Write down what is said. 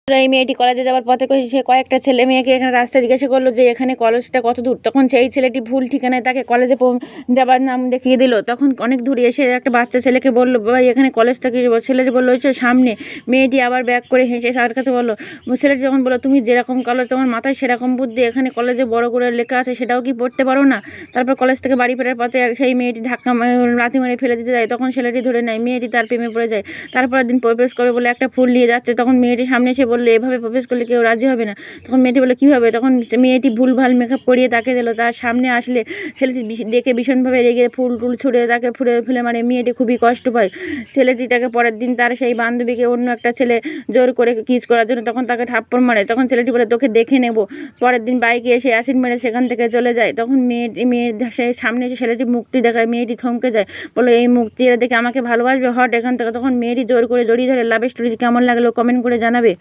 এই মেয়েটি কলেজে যাওয়ার পথে সে কয়েকটা ছেলে মেয়েকে এখানে রাস্তায় জিজ্ঞাসা করলো যে এখানে কলেজটা কত দূর। তখন সেই ছেলেটি ভুল ঠিকানায় তাকে কলেজে যাবার নাম দেখিয়ে দিল। তখন অনেক দূরে এসে একটা বাচ্চা ছেলেকে বললো, ভাই এখানে কলেজটা কি? ছেলে বললো ওই সামনে। মেয়েটি আবার ব্যাক করে হেসে তার কাছে বললো, ছেলেটি যখন বললো তুমি যেরকম কলেজ তোমার মাথায় সেরকম বুদ্ধি, এখানে কলেজে বড় করে লেখা আছে সেটাও কি পড়তে পারো না? তারপর কলেজ থেকে বাড়ি ফেরার পথে সেই মেয়েটি ধাক্কা লাথি মেরে ফেলে দিতে যায়। তখন ছেলেটি ধরে নেয়, মেয়েটি তার প্রেমে পড়ে যায়। তারপরের দিন প্রপোজ করে বলে একটা ফুল নিয়ে যাচ্ছে। তখন মেয়েটি সামনে এসে বললো, এভাবে প্রপোজ করলে কেউ রাজি হবে না। তখন মেয়েটি বললো কীভাবে? তখন মেয়েটি ভুলভাল মেকআপ করিয়ে তাকে দিল। তার সামনে আসলে ছেলেটি দেখে ভীষণভাবে রেগে ফুল টুল ছুঁড়ে তাকে ফেলে মারে। মেয়েটি খুবই কষ্ট পায়। ছেলেটি তাকে পরের দিন তার সেই বান্ধবীকে অন্য একটা ছেলে জোর করে কিস করার জন্য তখন তাকে থাপ্পড় মারে। তখন ছেলেটি বলে তোকে দেখে নেব। পরের দিন বাইকে এসে অ্যাসিড মেরে সেখান থেকে চলে যায়। তখন মেয়ের সামনে এসে ছেলেটি মুক্তি দেখায়। মেয়েটি থমকে যায়, বললো এই মুক্তি দেখে আমাকে ভালোবাসবে, হট এখান থেকে। তখন মেয়েটি জোর করে জড়িয়ে ধরে। লাভ স্টোরি কেমন লাগলো কমেন্ট করে জানাবে।